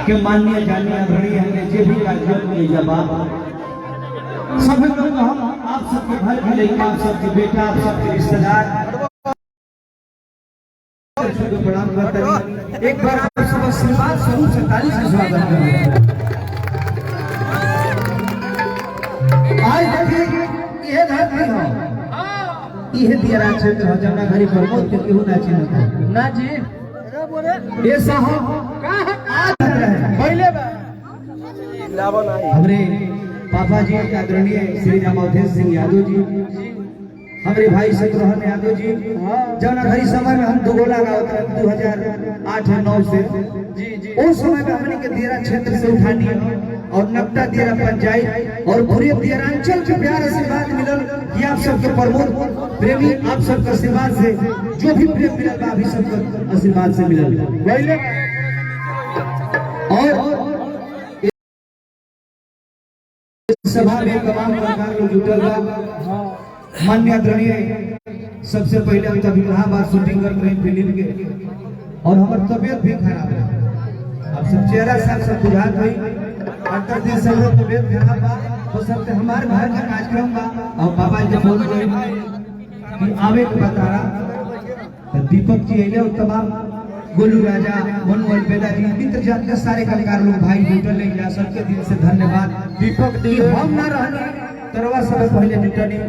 के माननीय जानिए आदरणीय हमने जे भी कार्यक्रम में जवाब सभी लोग हम आप सबके घर के लिए आप सबके बेटा आप सबके रिश्तेदार प्रणाम करते हैं। एक बार आप सब आशीर्वाद स्वरूप से ताली से स्वागत करें। आज देखिए ये धरती हो ये दियरा क्षेत्र हो जमुना घरी प्रमोद के केहू ना चिन्ह ना जी ये साहब आज पहले हमरे पापा जी आदरणीय श्री रामावधेश सिंह यादव जी हमारे भाई शत्रुघ्न यादव जी जौना घड़ी समय में हम दुगोला गाँव 2008-9 से उस समय में हमने के दियरा क्षेत्र से उठानी और नकटा दियरा पंचायत और पूरे दियरांचल के प्यार आशीर्वाद मिलल ये आप सबके प्रमोद प्रेमी आप सबके आशीर्वाद से जो भी प्रेम मिलल बा अभी सबके आशीर्वाद से मिलल और सभा में तमाम प्रकार के जुटल बा मान्य आदरणीय सबसे पहले हम तभी बार शूटिंग कर रहे फिल्म के और हमारी तबियत भी खराब है अब सब चेहरा सब बुझात हुई डॉक्टर जी सब तबियत खराब बा हो सकते हमारे घर का कार्यक्रम बा और बाबा जी फोन करे कि आवे के बता रहा दीपक जी अइले और तमाम गोलू राजा मनोहर बेदा जी मित्र जात के सारे कलाकार लोग भाई जुटल ले जा सबके दिल से धन्यवाद। दीपक जी हम ना रहने तरवा सब पहले जुटनी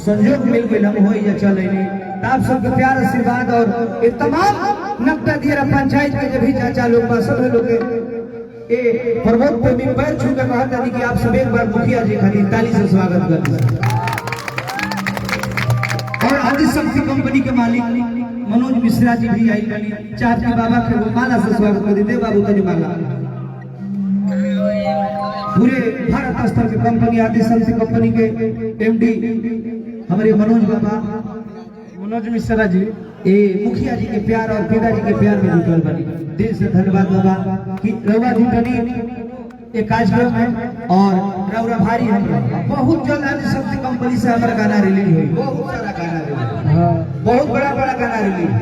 संयोग मिल गए हम हो या चल आप सबके प्यार आशीर्वाद और ये तमाम नकटा दियरा पंचायत के जो भी चाचा लोग बा सब लोग ए प्रमोद प्रेमी पैर छू के कहता नहीं कि आप सब एक बार मुखिया जी खाली ताली से स्वागत करते और आदिशक्ति कंपनी के मालिक मनोज मिश्रा जी भी आई बनी चार के बाबा के माला से स्वागत कर देते बाबू का माला पूरे भारत स्तर की कंपनी आदिशक्ति कंपनी के एमडी हमारे मनोज बाबा मनोज मिश्रा जी ए मुखिया जी के प्यार और पिताजी के प्यार में जुटल बनी दिल से धन्यवाद बाबा कि रउआ जुटनी एक कार्यक्रम है और रउरा भारी हम बहुत जल्द आदिशक्ति कंपनी से हमारा गाना रिलीज हुई बहुत सारा गाना रिलीज बहुत बड़ा बड़ा गाना रिलीज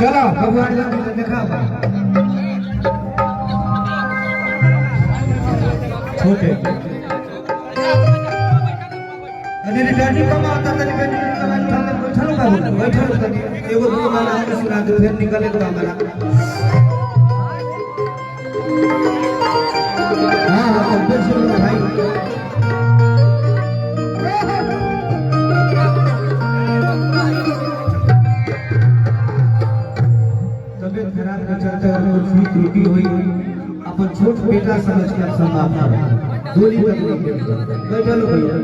चलो भगवान का देखा छोटे अरे रिटर्निंग कम आता था रिटर्निंग बैठल तनी एगो दो गाना हमके सुना दे फिर निकले तो हमारा हां अब सुनो भाई तबियत खराब के चलते और कुछ त्रुटि हुई अपन छोट बेटा समझ के संभावना गोली तक बैठल भैया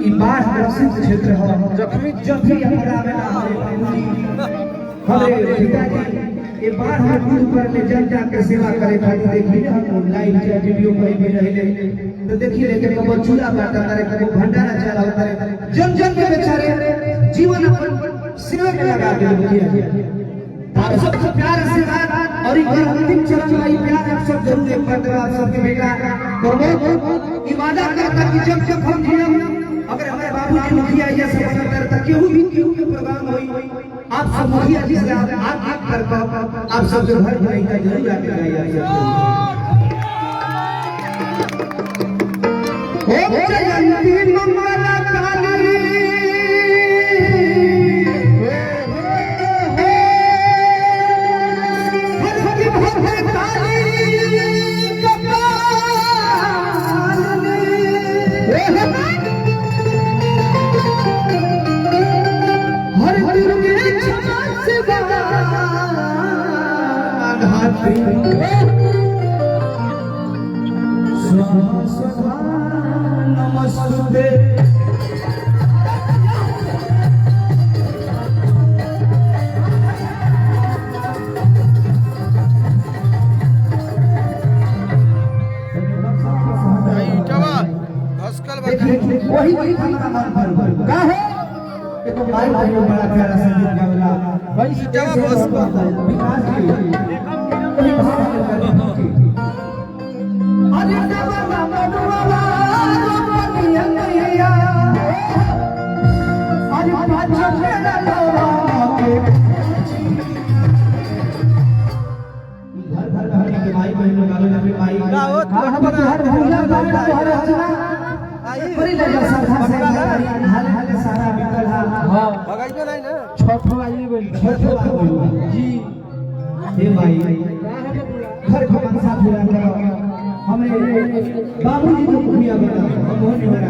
क्षेत्र हो जखमी जब भी हमारा हमारे पिताजी ये बार हम दूर पर ले जनता के सेवा करे खातिर देखिए हम लाइव वीडियो पर भी रहले तो देखिए लेके कबो चूल्हा बाटा करे कबो भंडारा चला करे जन जन के बेचारे जीवन अपन सेवा में लगा के मुखिया जी आप सबसे प्यार आशीर्वाद और एक अंतिम चरण में प्यार आप सब जरूर एक बार आप सबके बेटा प्रमोद वादा करता कि जब हम जीवन अगर हमारे बाबूजी मुखिया ये सब करता केहू के प्रोग्राम होई आप सब मुखिया जी से आप कर आप सब जो घर में का जरूर आके गाइए ओ जयंती मंगला काली धात्री स्वाहा स्वाहा नमस्ते वही हमारा मन भर का है देखो भाई भाई बड़ा प्यारा संगीत गावला भाई जब बस विकास की अरे देवा मडुवा रोपनिया नैया अरे पाछा मेरा लोवा के घर घर के भाई बहन गावे ना भाई गाओ हर भूला गाना हर हजना बड़ी लगा साधा से हाल हाल सारा बिकल हां भगाई पे नहीं ना छठो आई बोली छठो आ बोली जी हे भाई घर को मनसा पूरा करो हमें बाबूजी को खुशियां बना हम मोहन बना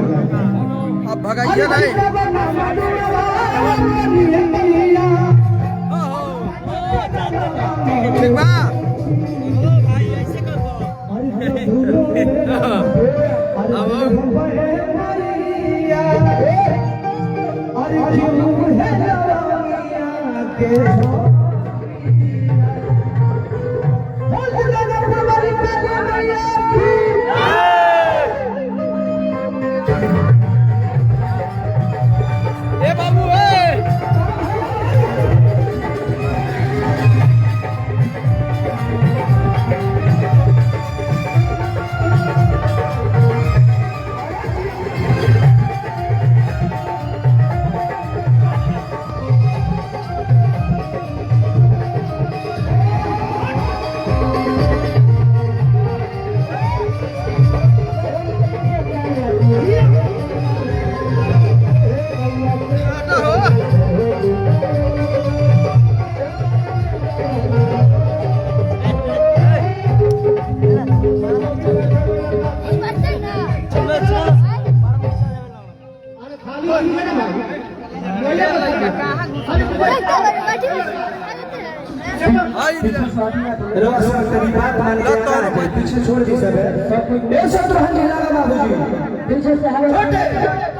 अब भगाइए नहीं ठीक बा भाई ऐसे कर पीछे छोड़ दी सब बाबूजी पीछे से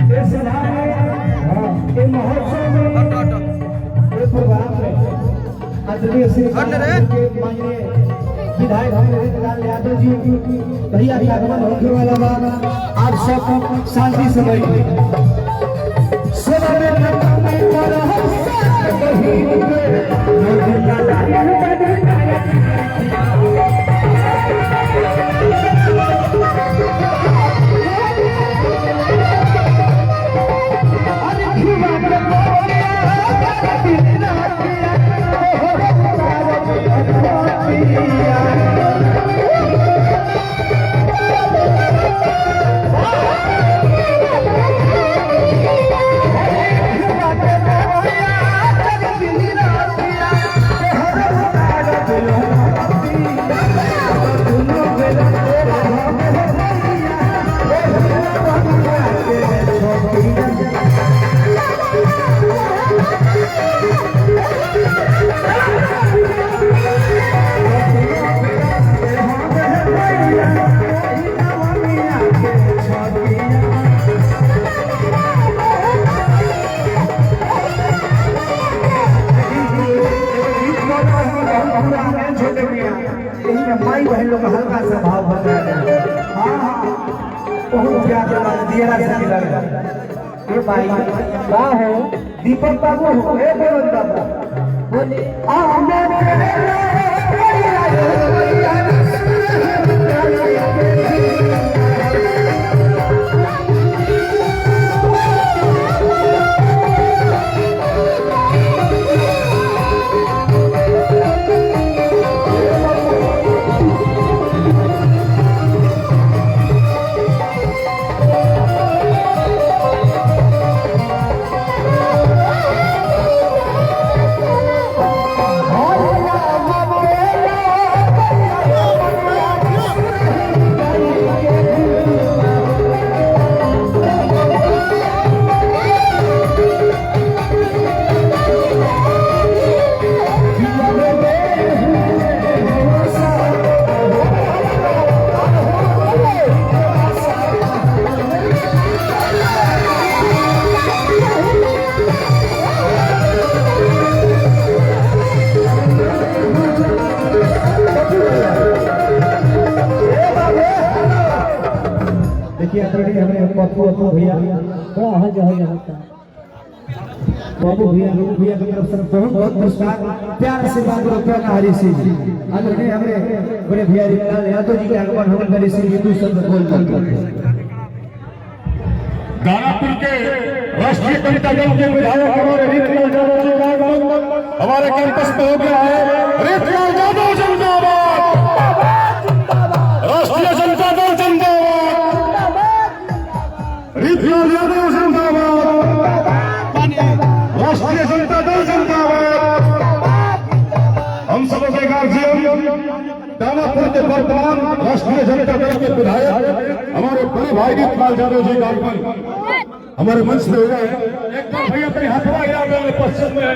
Yes, आदरणीय श्री के माननीय विधायक हरिलाल यादव जी भैया के आगमन होने वाला बा। आप सब शांति से बैठिए। माई बहन लोग हल्का सा भाव बन रहा है। बहुत प्यार से दिया से मिला ये भाई का हो दीपक बाबू हो ए बोल बाबा बोले हमें पप्पू भैया बड़ा हज होता बाबू भैया की तरफ से बहुत बहुत पुरस्कार प्यार से बात रुपया का हरी सिंह जी आदरणीय हमें बड़े भैया हरिलाल यादव जी के आगमन हम हरी सिंह जी 2 शब्द बोल दानापुर के राष्ट्रीय कविता दल के विधायक हमारे रीतलाल यादव जी का आगमन हमारे कैंपस में हो गया है। रीतलाल यादव जिंदाबाद, राष्ट्रीय जनता दल जिंदाबाद, रीतलाल यादव जिंदाबाद, राष्ट्रीय जनता दल जिंदाबाद। हम सब के गार्जियन दानापुर के वर्तमान राष्ट्रीय जनता दल के विधायक हमारे बड़े भाई रीतलाल यादव जी का आगमन हमारे मंच में हो गए हैं। एक बार भैया अपने हाथवा गिरा पश्चिम में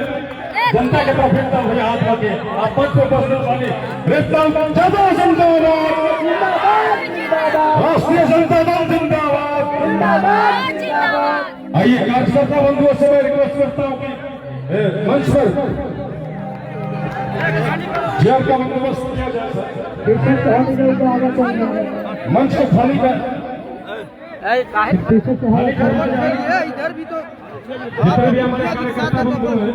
जनता के तरफ एकदम भैया हाथ करके आप मंच पर पहुंचने वाले रीतलाल यादव जिंदाबाद, राष्ट्रीय जनता दल जिंदाबाद। आइए कार्यकर्ता बंधुओं से मैं रिक्वेस्ट करता हूँ कि मंच पर चेयर का बंदोबस्त किया जाए। मंच को खाली कर इधर भी तो जितने भी हमारे कार्यकर्ता बंधु हैं,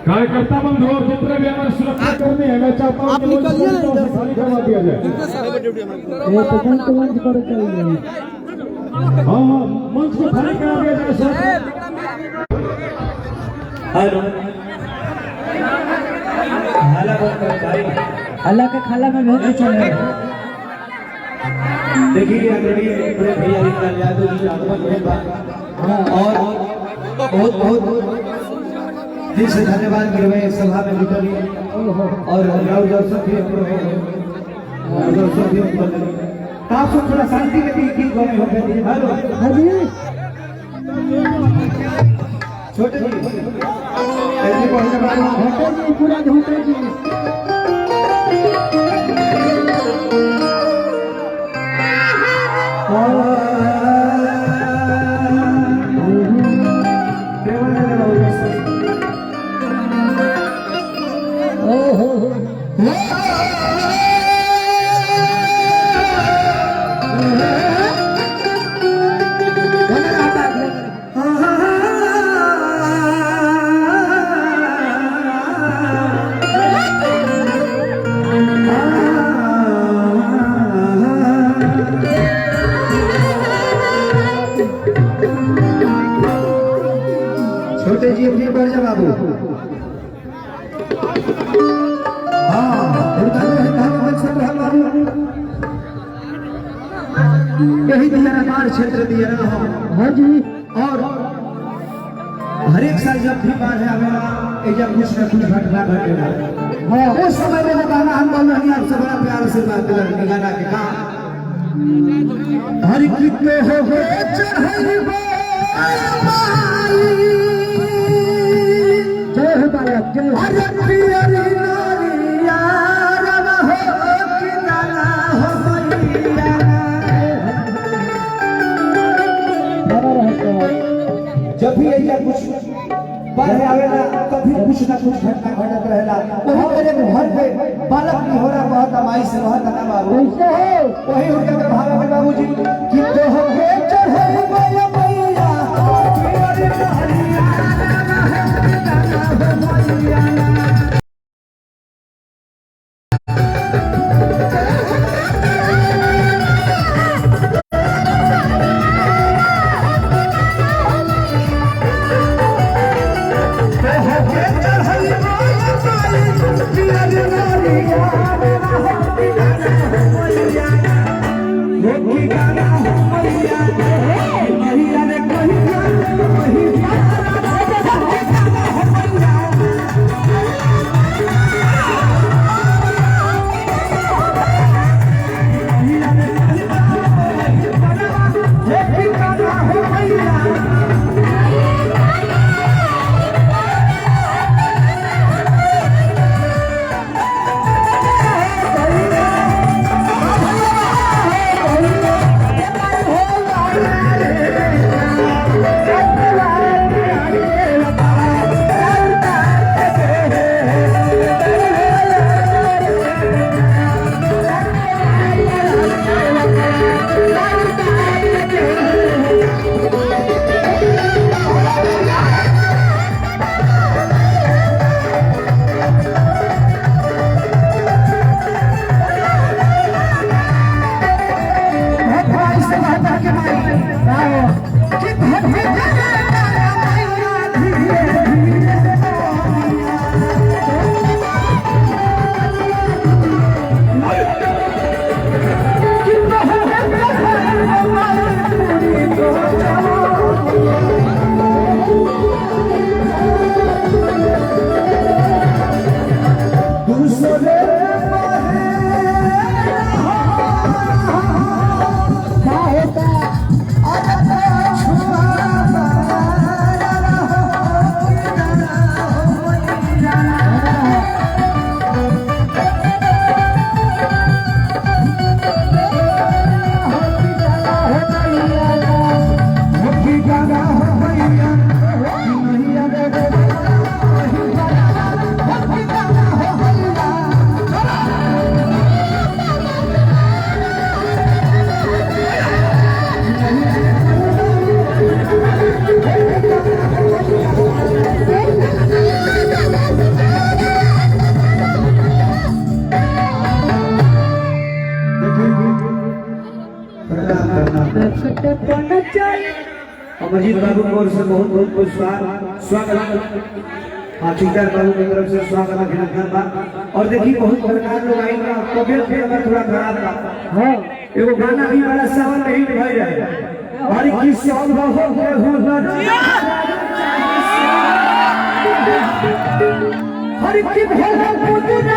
कार्यकर्ता बंधु और जितने भी हमारे सुरक्षा कर्मी हैं, मैं चाहता हूँ खाली करवा दिया जाए। हाँ मंच को खाली करा दिया जाए। अल्लाह के खाला में भेज चले देखिए आदरणीय बड़े भैया हरिलाल यादव जी का आगमन होगा और बहुत बहुत दिल से धन्यवाद गिरवे सभा में जुटल और राव दर्शक भी आप सब थोड़ा शांति के गीत गाने हो गए। हेलो हाजी छोटे जी ऐसे कहने जी पूरा झूठे जी छोटे जी अपनी बढ़ जा बाबू। हाँ बाबू यही दिया हमारे क्षेत्र दिया हो। हाँ जी। और हर एक साल जब भी बाढ़ आवेला एजा कुछ न कुछ घटना घटेला। हाँ उस समय में गाना हम बोल रहे हैं आपसे बड़ा प्यार से बात कर रहे हैं गाना के का हर कितने हो चढ़ई जय हो बालक जय अरे पियरी नारिया रवा हो कि गाना हो मैया जब भी ऐसा कुछ बाढ़ आवेला कभी कुछ ना कुछ घटना घटत रहेला। वहाँ मेरे घर पे बालक भी हो रहा बहुत अमाई से बहुत ना बाबू वही उनका मेरे भाव में बाबू जी कि तो हो गए चढ़े मैया मैया पियरी नारिया रवा हो कि गाना हो मैया अमरजीत बाबू की ओर से बहुत बहुत स्वागत ठेकेदार बाबू की तरफ से स्वागत अभिनंदन बा। और देखिए बहुत प्रकार लोग आई बा तबियत भी हमारा थोड़ा खराब बा। हां एगो गाना भी बड़ा सावन में हिट भई रहे हर की सब हो हर की भला खुद न